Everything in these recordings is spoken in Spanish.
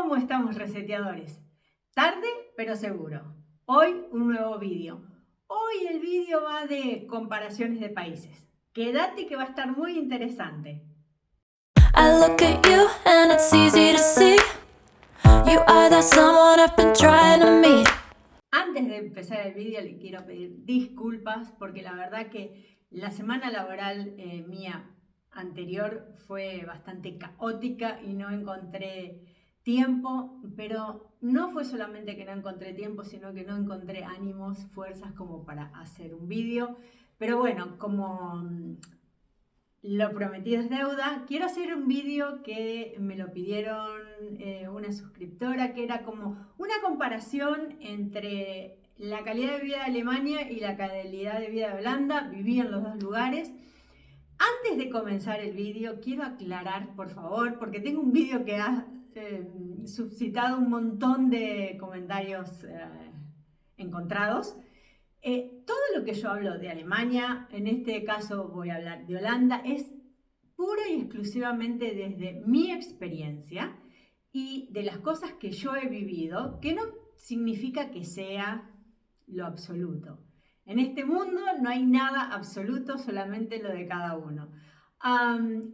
¿Cómo estamos, reseteadores? Tarde, pero seguro. Hoy un nuevo vídeo. Hoy el vídeo va de comparaciones de países. Quédate que va a estar muy interesante. I look at you and it's easy to see. You are the someone I've been trying to meet. Antes de empezar el vídeo le quiero pedir disculpas porque la verdad que la semana laboral mía anterior fue bastante caótica y no encontré tiempo, pero no fue solamente que no encontré tiempo, sino que no encontré ánimos, fuerzas como para hacer un vídeo. Pero bueno, como lo prometido es deuda, quiero hacer un vídeo que me lo pidieron una suscriptora, que era como una comparación entre la calidad de vida de Alemania y la calidad de vida de Holanda. Viví en los dos lugares. Antes de comenzar el vídeo, quiero aclarar, por favor, porque tengo un vídeo que ha suscitado un montón de comentarios encontrados. Todo lo que yo hablo de Alemania, en este caso voy a hablar de Holanda, es pura y exclusivamente desde mi experiencia y de las cosas que yo he vivido, que no significa que sea lo absoluto. En este mundo no hay nada absoluto, solamente lo de cada uno.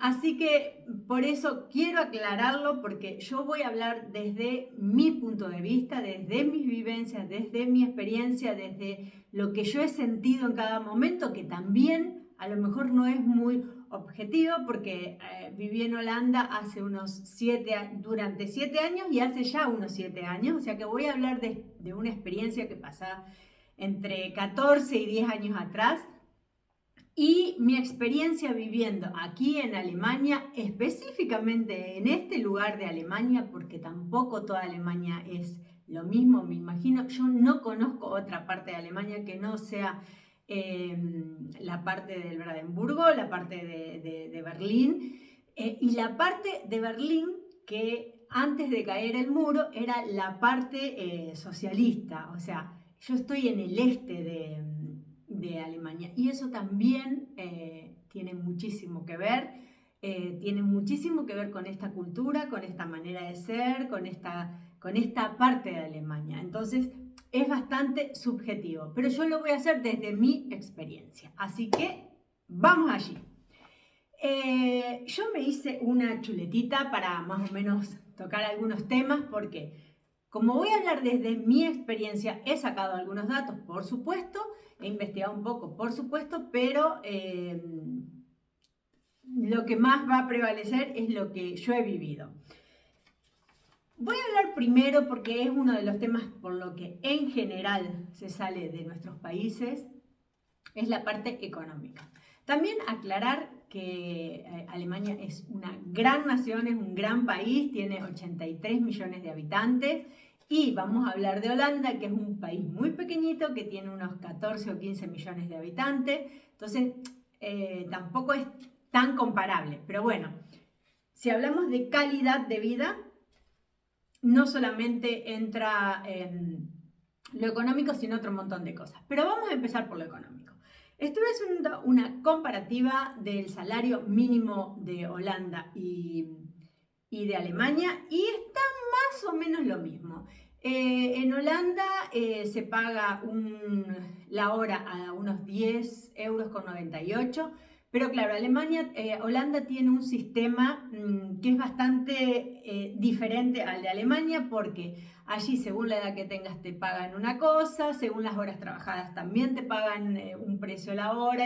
Así que por eso quiero aclararlo, porque yo voy a hablar desde mi punto de vista, desde mis vivencias, desde mi experiencia, desde lo que yo he sentido en cada momento, que también a lo mejor no es muy objetivo, porque viví en Holanda hace durante 7 años y hace ya unos 7 años, o sea que voy a hablar de una experiencia que pasaba entre 14 y 10 años atrás. Y mi experiencia viviendo aquí en Alemania, específicamente en este lugar de Alemania, porque tampoco toda Alemania es lo mismo, me imagino. Yo no conozco otra parte de Alemania que no sea la parte del Brandenburgo, la parte de Berlín, y la parte de Berlín que antes de caer el muro era la parte socialista. O sea, yo estoy en el este de Alemania y eso también tiene muchísimo que ver. Tiene muchísimo que ver con esta cultura, con esta manera de ser, con esta parte de Alemania. Entonces es bastante subjetivo, pero yo lo voy a hacer desde mi experiencia. Así que vamos allí. Yo me hice una chuletita para más o menos tocar algunos temas, porque como voy a hablar desde mi experiencia, he sacado algunos datos, por supuesto, he investigado un poco, por supuesto, pero lo que más va a prevalecer es lo que yo he vivido. Voy a hablar primero, porque es uno de los temas por lo que en general se sale de nuestros países, es la parte económica. También aclarar que Alemania es una gran nación, es un gran país, tiene 83 millones de habitantes, y vamos a hablar de Holanda, que es un país muy pequeñito, que tiene unos 14 o 15 millones de habitantes, entonces tampoco es tan comparable. Pero bueno, si hablamos de calidad de vida, no solamente entra lo económico, sino otro montón de cosas. Pero vamos a empezar por lo económico. Estuve haciendo una comparativa del salario mínimo de Holanda y de Alemania y está más o menos lo mismo. En Holanda se paga la hora a unos 10,98 €, pero claro, Holanda tiene un sistema que es bastante diferente al de Alemania, porque allí, según la edad que tengas, te pagan una cosa, según las horas trabajadas también te pagan un precio a la hora.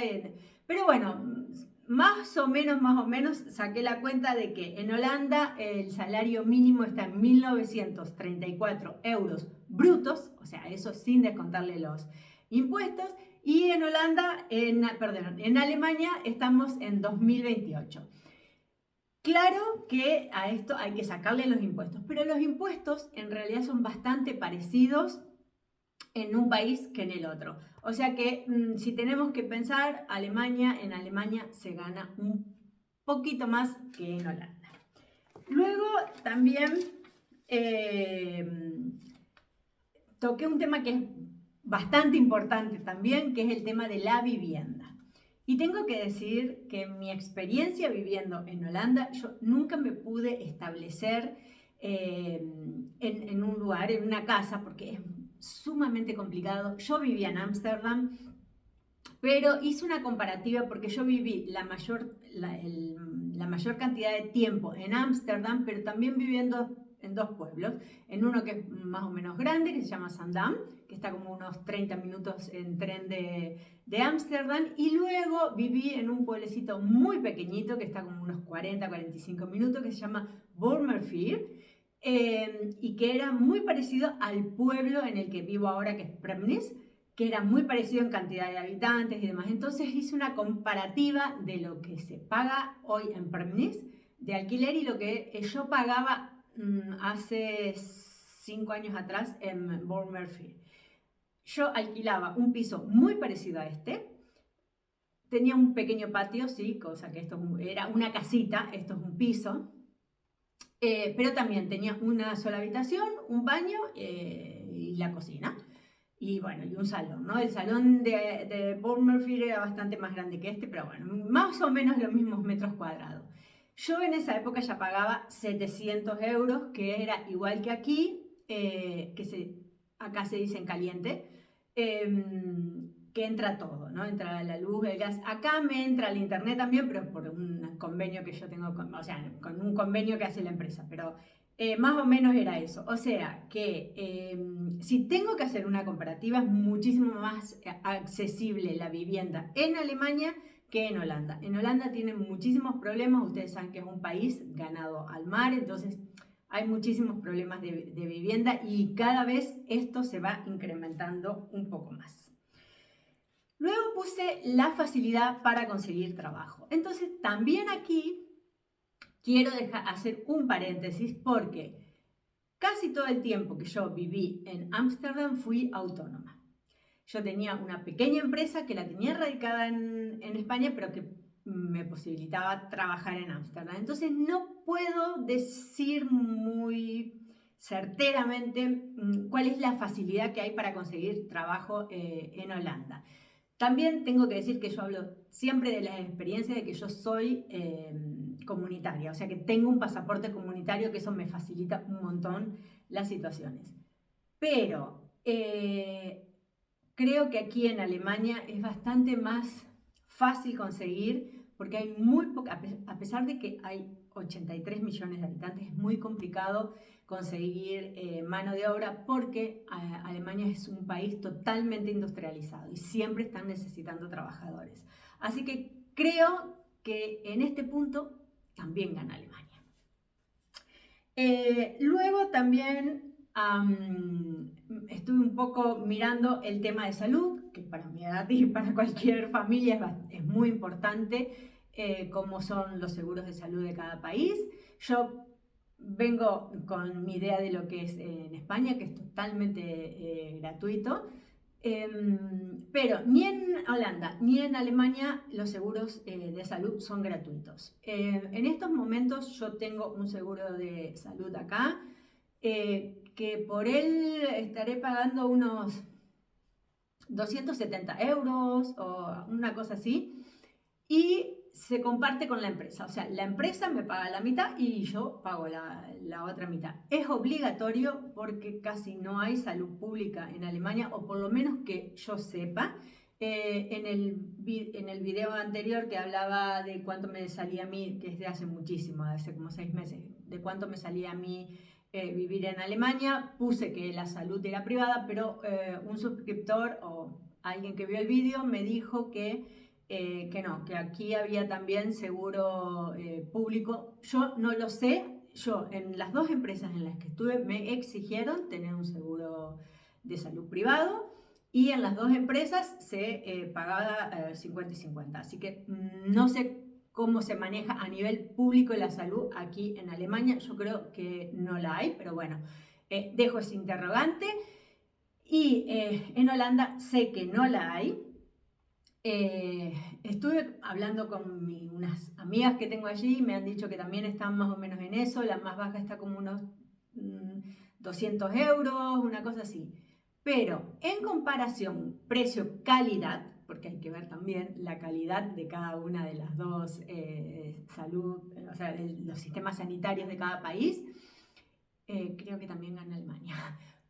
Pero bueno, más o menos saqué la cuenta de que en Holanda el salario mínimo está en 1.934 € brutos, o sea, eso sin descontarle los impuestos. Y en en Alemania estamos en 2028. Claro que a esto hay que sacarle los impuestos, pero los impuestos en realidad son bastante parecidos en un país que en el otro. O sea que si tenemos que pensar, en Alemania se gana un poquito más que en Holanda. Luego también toqué un tema que es bastante importante también, que es el tema de la vivienda. Y tengo que decir que en mi experiencia viviendo en Holanda, yo nunca me pude establecer en un lugar, en una casa, porque es sumamente complicado. Yo vivía en Ámsterdam, pero hice una comparativa porque yo viví la mayor cantidad de tiempo en Ámsterdam, pero también viviendo en dos pueblos, en uno que es más o menos grande, que se llama Zaandam, que está como unos 30 minutos en tren de Ámsterdam, y luego viví en un pueblecito muy pequeñito, que está como unos 40-45 minutos, que se llama Wormerveer, y que era muy parecido al pueblo en el que vivo ahora, que es Premnis, que era muy parecido en cantidad de habitantes y demás. Entonces hice una comparativa de lo que se paga hoy en Premnis de alquiler y lo que yo pagaba hace 5 años atrás en Bournemouth. Yo alquilaba un piso muy parecido a este. Tenía un pequeño patio, sí, cosa que esto era una casita, esto es un piso. Pero también tenía una sola habitación, un baño y la cocina. Y bueno, y un salón, ¿no? El salón de Bournemouth era bastante más grande que este, pero bueno, más o menos los mismos metros cuadrados. Yo en esa época ya pagaba 700 euros, que era igual que aquí, acá se dice en caliente, que entra todo, ¿no? Entra la luz, el gas. Acá me entra el internet también, pero por un convenio que yo tengo, con un convenio que hace la empresa, pero más o menos era eso. O sea que si tengo que hacer una comparativa, es muchísimo más accesible la vivienda en Alemania que en Holanda. En Holanda tienen muchísimos problemas, ustedes saben que es un país ganado al mar, entonces hay muchísimos problemas de vivienda y cada vez esto se va incrementando un poco más. Luego puse la facilidad para conseguir trabajo. Entonces también aquí quiero hacer un paréntesis porque casi todo el tiempo que yo viví en Ámsterdam fui autónoma. Yo tenía una pequeña empresa que la tenía radicada en España, pero que me posibilitaba trabajar en Ámsterdam. Entonces no puedo decir muy certeramente cuál es la facilidad que hay para conseguir trabajo en Holanda. También tengo que decir que yo hablo siempre de las experiencias de que yo soy comunitaria, o sea que tengo un pasaporte comunitario, que eso me facilita un montón las situaciones. Pero creo que aquí en Alemania es bastante más fácil conseguir, porque hay muy poca, a pesar de que hay 83 millones de habitantes, es muy complicado conseguir mano de obra porque Alemania es un país totalmente industrializado y siempre están necesitando trabajadores. Así que creo que en este punto también gana Alemania. Luego también estuve un poco mirando el tema de salud, que para mi edad y para cualquier familia es muy importante, cómo son los seguros de salud de cada país. Yo vengo con mi idea de lo que es en España, que es totalmente gratuito, pero ni en Holanda ni en Alemania los seguros de salud son gratuitos. En estos momentos yo tengo un seguro de salud acá, que por él estaré pagando unos 270 euros o una cosa así, y se comparte con la empresa, o sea, la empresa me paga la mitad y yo pago la otra mitad. Es obligatorio porque casi no hay salud pública en Alemania, o por lo menos que yo sepa. En el video anterior que hablaba de cuánto me salía a mí, que es de hace muchísimo, hace como 6 meses, de cuánto me salía a mí vivir en Alemania, puse que la salud era privada, pero un suscriptor o alguien que vio el video me dijo que no, que aquí había también seguro público. Yo no lo sé. Yo en las dos empresas en las que estuve me exigieron tener un seguro de salud privado y en las dos empresas se pagaba 50 y 50. Así que no sé cómo se maneja a nivel público la salud aquí en Alemania. Yo creo que no la hay, pero bueno, dejo ese interrogante. Y en Holanda sé que no la hay. Estuve hablando con unas amigas que tengo allí y me han dicho que también están más o menos en eso. La más baja está como unos 200 euros, una cosa así. Pero en comparación precio-calidad, porque hay que ver también la calidad de cada una de las dos salud, o sea, los sistemas sanitarios de cada país, creo que también gana Alemania,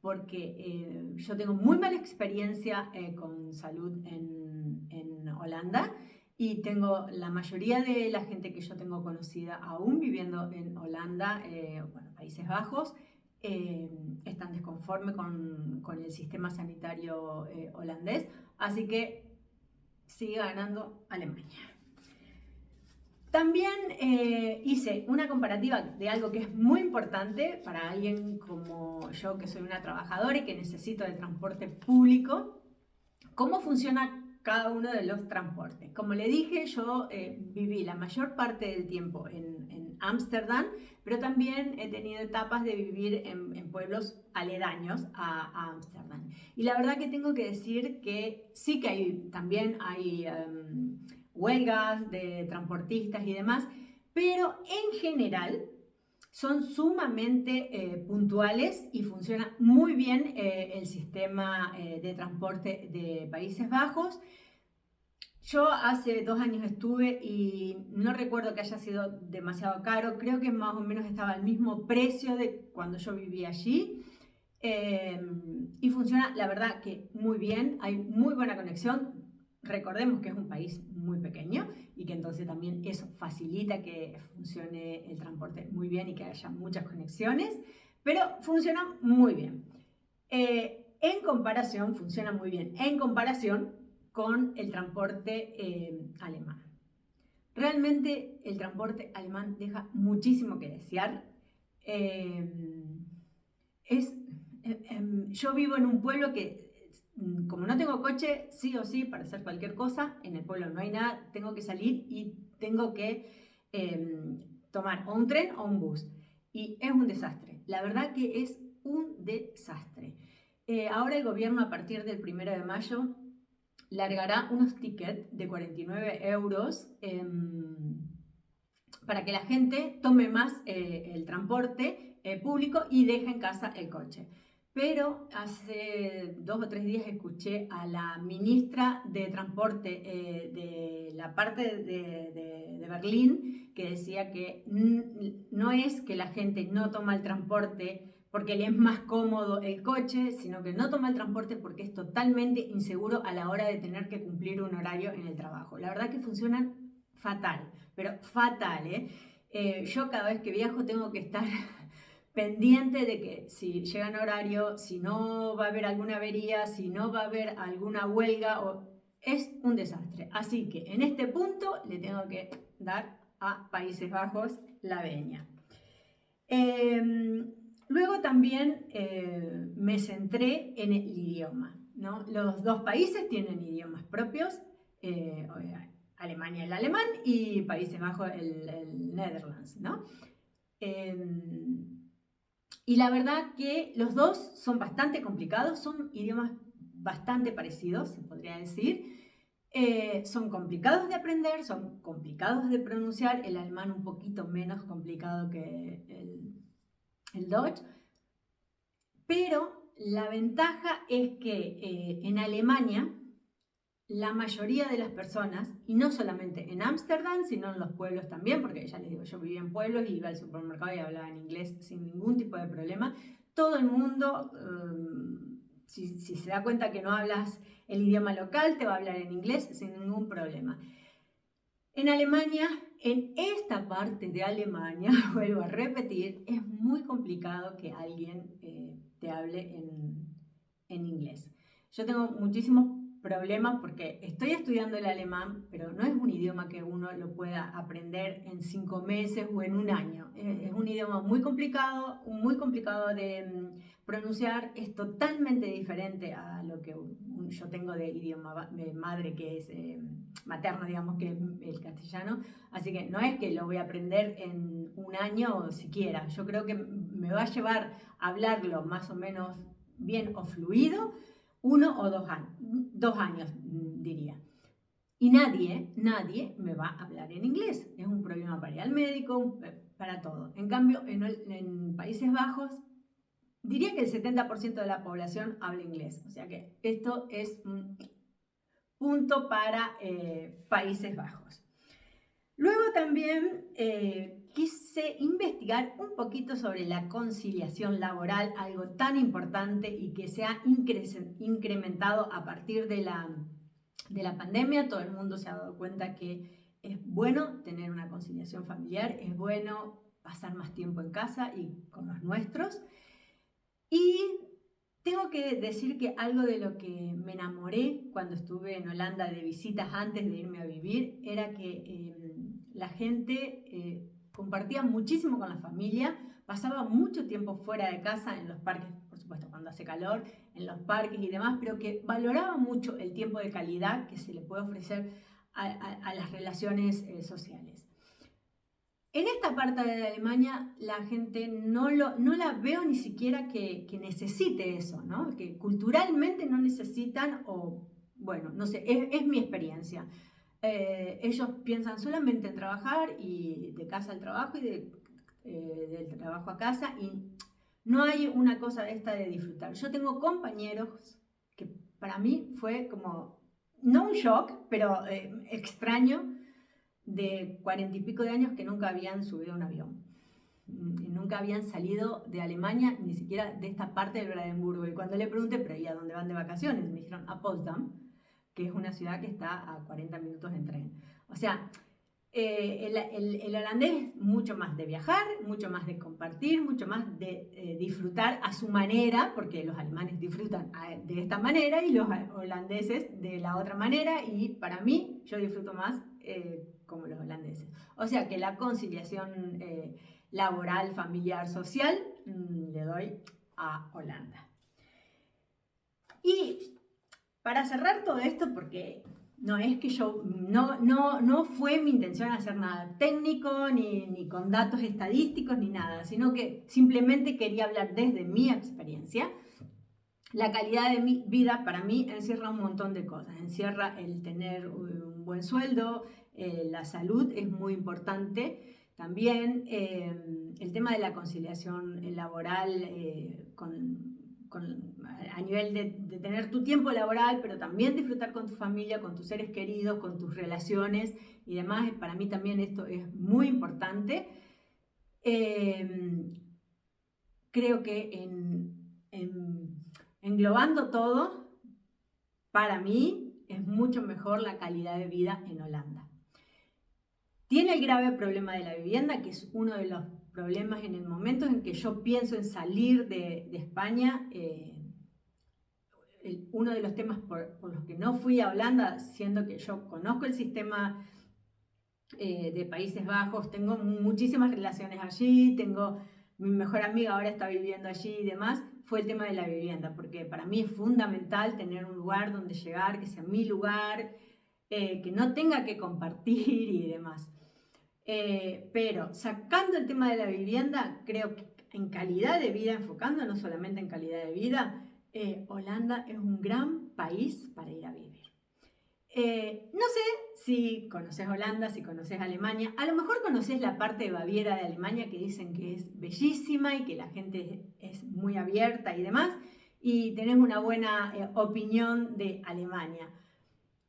porque yo tengo muy mala experiencia con salud en Holanda y tengo la mayoría de la gente que yo tengo conocida aún viviendo en Holanda, bueno, Países Bajos, están desconformes con el sistema sanitario holandés, así que sigue ganando Alemania. También hice una comparativa de algo que es muy importante para alguien como yo, que soy una trabajadora y que necesito el transporte público. ¿Cómo funciona cada uno de los transportes? Como le dije, yo viví la mayor parte del tiempo en Ámsterdam, pero también he tenido etapas de vivir en pueblos aledaños a Ámsterdam. Y la verdad que tengo que decir que sí que también hay huelgas de transportistas y demás, pero en general son sumamente puntuales y funciona muy bien el sistema de transporte de Países Bajos. Yo hace 2 años estuve y no recuerdo que haya sido demasiado caro, creo que más o menos estaba al mismo precio de cuando yo vivía allí. Y funciona, la verdad, que muy bien, hay muy buena conexión. Recordemos que es un país muy pequeño y que entonces también eso facilita que funcione el transporte muy bien y que haya muchas conexiones, pero funciona muy bien. En comparación, funciona muy bien en comparación con el transporte alemán. Realmente el transporte alemán deja muchísimo que desear. Yo vivo en un pueblo que, como no tengo coche, sí o sí, para hacer cualquier cosa, en el pueblo no hay nada, tengo que salir y tengo que tomar o un tren o un bus. Y es un desastre, la verdad que es un desastre. Ahora el gobierno, a partir del 1 de mayo, largará unos tickets de 49 euros para que la gente tome más el transporte público y deje en casa el coche. Pero hace 2 o 3 días escuché a la ministra de Transporte de la parte de Berlín, que decía que no es que la gente no toma el transporte porque le es más cómodo el coche, sino que no toma el transporte porque es totalmente inseguro a la hora de tener que cumplir un horario en el trabajo. La verdad que funcionan fatal, pero fatal, yo cada vez que viajo tengo que estar pendiente de que si llegan a horario, si no va a haber alguna avería, si no va a haber alguna huelga, es un desastre. Así que en este punto le tengo que dar a Países Bajos la venia. Luego también me centré en el idioma, ¿no? Los 2 países tienen idiomas propios, Alemania el alemán y Países Bajos el Netherlands, ¿no? Y la verdad que los 2 son bastante complicados, son idiomas bastante parecidos, se podría decir. Son complicados de aprender, son complicados de pronunciar, el alemán un poquito menos complicado que el Dutch, pero la ventaja es que en Alemania la mayoría de las personas, y no solamente en Ámsterdam, sino en los pueblos también, porque ya les digo, yo vivía en pueblos y iba al supermercado y hablaba en inglés sin ningún tipo de problema, todo el mundo, si se da cuenta que no hablas el idioma local, te va a hablar en inglés sin ningún problema. En Alemania, en esta parte de Alemania, vuelvo a repetir, es muy complicado que alguien te hable en inglés. Yo tengo muchísimos problemas porque estoy estudiando el alemán, pero no es un idioma que uno lo pueda aprender en 5 meses o en un año. Es un idioma muy complicado de pronunciar, es totalmente diferente a lo que yo tengo de idioma de madre, que es materno, digamos, que es el castellano. Así que no es que lo voy a aprender en un año o siquiera. Yo creo que me va a llevar a hablarlo más o menos bien o fluido 1 o 2 años, 2 años diría. Y nadie me va a hablar en inglés. Es un problema para ir al médico, para todo. En cambio, en Países Bajos, diría que el 70% de la población habla inglés. O sea que esto es un punto para Países Bajos. Luego también quise investigar un poquito sobre la conciliación laboral, algo tan importante y que se ha incrementado a partir de la pandemia. Todo el mundo se ha dado cuenta que es bueno tener una conciliación familiar, es bueno pasar más tiempo en casa y con los nuestros. Y tengo que decir que algo de lo que me enamoré cuando estuve en Holanda de visitas antes de irme a vivir era que la gente compartía muchísimo con la familia, pasaba mucho tiempo fuera de casa, en los parques, por supuesto cuando hace calor, en los parques y demás, pero que valoraba mucho el tiempo de calidad que se le puede ofrecer a las relaciones sociales. En esta parte de Alemania la gente no la veo ni siquiera que necesite eso, ¿no? Que culturalmente no necesitan, o bueno, no sé, es mi experiencia. Ellos piensan solamente en trabajar y de casa al trabajo y del trabajo a casa, y no hay una cosa esta de disfrutar. Yo tengo compañeros que para mí fue como, no un shock, pero extraño, de 40 y pico de años que nunca habían subido a un avión. Nunca habían salido de Alemania, ni siquiera de esta parte del Brandenburgo. Y cuando le pregunté, ¿pero y a dónde van de vacaciones? Me dijeron, a Potsdam, que es una ciudad que está a 40 minutos en tren. O sea, el holandés es mucho más de viajar, mucho más de compartir, mucho más de disfrutar a su manera, porque los alemanes disfrutan de esta manera y los holandeses de la otra manera, y para mí, yo disfruto más como los holandeses. O sea que la conciliación laboral, familiar, social, le doy a Holanda. Y para cerrar todo esto, porque no es que yo, no fue mi intención hacer nada técnico, ni con datos estadísticos, ni nada, sino que simplemente quería hablar desde mi experiencia. La calidad de mi vida para mí encierra un montón de cosas. Encierra el tener un buen sueldo, la salud es muy importante. También el tema de la conciliación laboral a nivel de tener tu tiempo laboral, pero también disfrutar con tu familia, con tus seres queridos, con tus relaciones y demás. Para mí también esto es muy importante. Creo que englobando todo, para mí es mucho mejor la calidad de vida en Holanda. Tiene el grave problema de la vivienda, que es uno de los problemas en el momento en que yo pienso en salir de España. Uno de los temas por los que no fui a Holanda, siendo que yo conozco el sistema de Países Bajos, tengo muchísimas relaciones allí, mi mejor amiga ahora está viviendo allí y demás, fue el tema de la vivienda, porque para mí es fundamental tener un lugar donde llegar, que sea mi lugar, que no tenga que compartir y demás. Pero sacando el tema de la vivienda, creo que en calidad de vida, enfocando no solamente en calidad de vida, Holanda es un gran país para ir a vivir. No sé si conoces Holanda, si conoces Alemania, a lo mejor conoces la parte de Baviera de Alemania que dicen que es bellísima y que la gente es muy abierta y demás, y tenés una buena opinión de Alemania.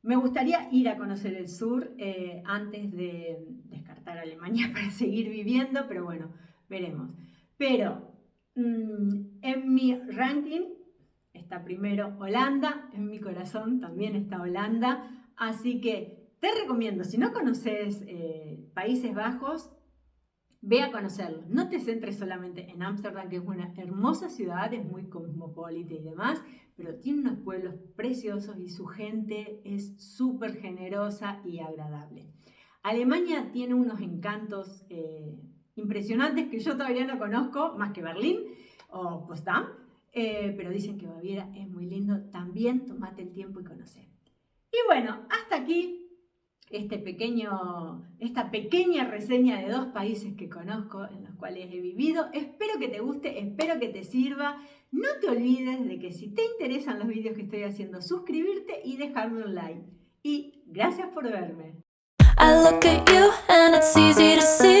Me gustaría ir a conocer el sur antes de descartar Alemania para seguir viviendo, pero bueno, veremos. Pero en mi ranking está primero Holanda, en mi corazón también está Holanda, así que te recomiendo, si no conoces Países Bajos, ve a conocerlo. No te centres solamente en Ámsterdam, que es una hermosa ciudad, es muy cosmopolita y demás, pero tiene unos pueblos preciosos y su gente es súper generosa y agradable. Alemania tiene unos encantos impresionantes que yo todavía no conozco, más que Berlín o Potsdam, pero dicen que Baviera es muy lindo. También tomate el tiempo y conoce. Y bueno, hasta aquí esta pequeña reseña de 2 países que conozco, en los cuales he vivido. Espero que te guste, espero que te sirva. No te olvides de que si te interesan los vídeos que estoy haciendo, suscribirte y dejarme un like. Y gracias por verme. I look at you and it's easy to see.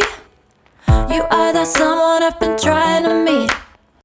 You are that someone I've been trying to meet.